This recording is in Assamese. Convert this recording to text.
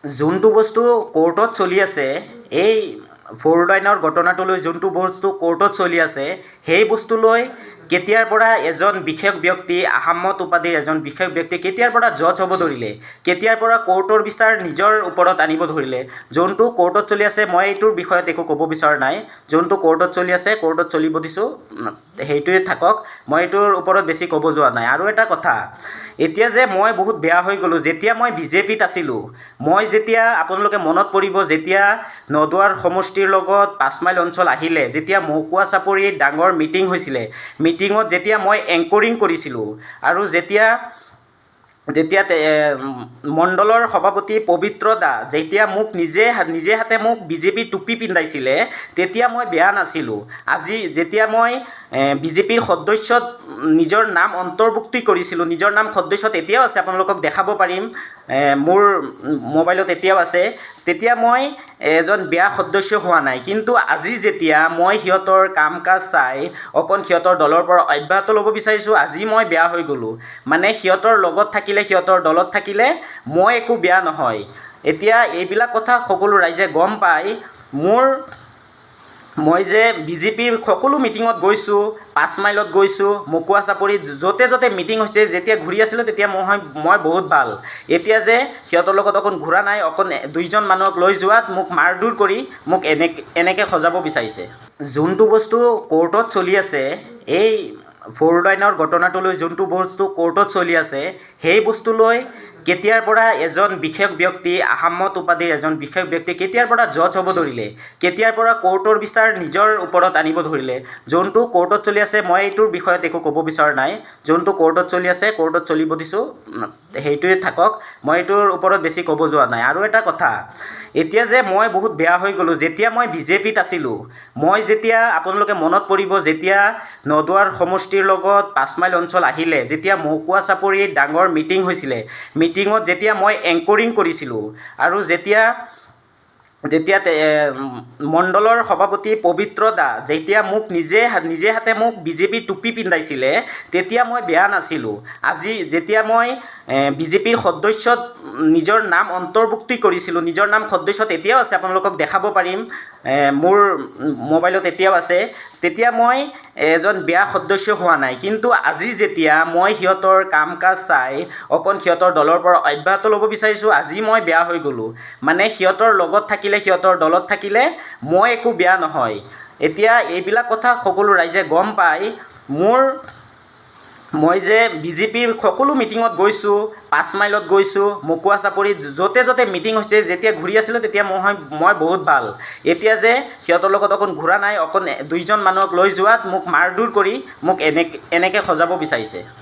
যোনটো বস্তু কোৰ্টত চলি আছে, এই 4 লাইনৰ ঘটনাটোলৈ যোনটো বস্তু কোৰ্টত চলি আছে, সেই বস্তুলৈ কেতিয়াৰ পৰা এজন বিশেষ ব্যক্তি, আহম্মদ উপাধিৰ এজন বিশেষ ব্যক্তি কেতিয়াৰ পৰা জজ হ'ব ধৰিলে, কেতিয়াৰ পৰা কোৰ্টৰ বিচাৰ নিজৰ ওপৰত আনিব ধৰিলে। যোনটো কোৰ্টত চলি আছে, মই এইটোৰ বিষয়ত একো ক'ব বিচৰা নাই। যোনটো কোৰ্টত চলি আছে, কোৰ্টত চলিব দিছোঁ, সেইটোৱে থাকক। মই এইটোৰ ওপৰত বেছি ক'ব যোৱা নাই। আৰু এটা কথা, এতিয়া যে মই বহুত বেয়া হৈ গ'লোঁ, যেতিয়া মই বিজেপিত আছিলোঁ, মই যেতিয়া আপোনালোকে মনত পৰিব, যেতিয়া নদুৱাৰ সমষ্টিৰ লগত 5 মাইল অঞ্চল আহিলে, যেতিয়া মৌকুৱা চাপৰিত ডাঙৰ মিটিং হৈছিলে, মিটিঙত যেতিয়া মই এংকৰিং কৰিছিলোঁ, আৰু যেতিয়া মণ্ডলৰ সভাপতি পবিত্ৰ দা যেতিয়া মোক নিজে হাতে মোক বিজেপিৰ টুপি পিন্ধাইছিলে, তেতিয়া মই বেয়া নাছিলোঁ। আজি যেতিয়া মই বিজেপিৰ সদস্যত নিজৰ নাম অন্তৰ্ভুক্তি কৰিছিলোঁ, নিজৰ নাম সদস্যত এতিয়াও আছে, আপোনালোকক দেখাব পাৰিম, মোৰ মোবাইলত এতিয়াও আছে, তেতিয়া মই এজন বেয়া সদস্য হোৱা নাই। কিন্তু আজি যেতিয়া মই সিহঁতৰ কাম কাজ চাই অকণ সিহঁতৰ দলৰ পৰা অব্যাহত ল'ব বিচাৰিছোঁ, আজি মই বেয়া হৈ গ'লোঁ। মানে সিহঁতৰ লগত থাকিলে, সিহঁতৰ দলত থাকিলে মই একো বেয়া নহয়। এতিয়া এইবিলাক কথা সকলো ৰাইজে গম পায়। মই যে বিজেপিৰ সকলো মিটিঙত গৈছোঁ, 5 মাইলত গৈছোঁ, মকুৱা চাপৰিত য'তে য'তে মিটিং হৈছে, যেতিয়া ঘূৰি আছিলোঁ তেতিয়া মই বহুত ভাল। এতিয়া যে সিহঁতৰ লগত অকণ ঘূৰা নাই, অকণ 2জন মানুহক লৈ যোৱাত মোক মাৰধৰ কৰি মোক এনেকৈ সজাব বিচাৰিছে। যোনটো বস্তু কোৰ্টত চলি আছে, এই 4 লাইনৰ ঘটনাটোলৈ যোনটো বস্তু কোৰ্টত চলি আছে, সেই বস্তুলৈ কেতিয়াৰ পৰা এজন বিশেষ ব্যক্তি, আহম্মদ উপাধিৰ এজন বিশেষ ব্যক্তি কেতিয়াৰ পৰা জজ হ'ব ধৰিলে, কেতিয়াৰ পৰা কোৰ্টৰ বিচাৰ নিজৰ ওপৰত আনিব ধৰিলে। যোনটো কোৰ্টত চলি আছে, মই এইটোৰ বিষয়ত একো ক'ব বিচৰা নাই। যোনটো কোৰ্টত চলি আছে, কোৰ্টত চলিব দিছোঁ, সেইটোৱে থাকক। মই এইটোৰ ওপৰত বেছি ক'ব যোৱা নাই। আৰু এটা কথা, এতিয়া যে মই বহুত বেয়া হৈ গ'লোঁ, যেতিয়া মই বিজেপিত আছিলোঁ, মই যেতিয়া আপোনালোকে মনত পৰিব, যেতিয়া নদুৱাৰ সমষ্টিৰ লগত 5 মাইল অঞ্চল আহিলে, যেতিয়া মৌকুৱা চাপৰিত ডাঙৰ মিটিং হৈছিলে, মিটিঙত যেতিয়া মই এংকৰিং কৰিছিলোঁ, আৰু যেতিয়া মণ্ডলৰ সভাপতি পবিত্ৰ দা যেতিয়া মোক নিজে হাতে মোক বিজেপিৰ টুপি পিন্ধাইছিলে, তেতিয়া মই বেয়া নাছিলোঁ। আজি যেতিয়া মই বিজেপিৰ সদস্যত নিজৰ নাম অন্তৰ্ভুক্তি কৰিছিলোঁ, নিজৰ নাম সদস্যত এতিয়াও আছে, আপোনালোকক দেখাব পাৰিম, মোৰ মোবাইলত এতিয়াও আছে, তেতিয়া মই এজন বেয়া সদস্য হোৱা নাই। কিন্তু আজি যেতিয়া মই সিহঁতৰ কাম কাজ চাই অকণ সিহঁতৰ দলৰ পৰা অব্যাহত ল'ব বিচাৰিছোঁ, আজি মই বেয়া হৈ গ'লোঁ। মানে সিহঁতৰ লগত থাকিলে, সিহঁতৰ দলত থাকিলে মই একো বেয়া নহয়। এতিয়া এইবিলাক কথা সকলো ৰাইজে গম পায়। মই যে বিজেপিৰ সকলো মিটিঙত গৈছোঁ, 5 মাইলত গৈছোঁ, মকুৱা চাপৰিত য'তে য'তে মিটিং হৈছে, যেতিয়া ঘূৰি আছিলোঁ তেতিয়া মই বহুত ভাল। এতিয়া যে সিহঁতৰ লগত অকণ ঘূৰা নাই, অকণ 2জন মানুহক লৈ যোৱাত মোক মাৰধৰ কৰি মোক এনেকৈ সজাব বিচাৰিছে।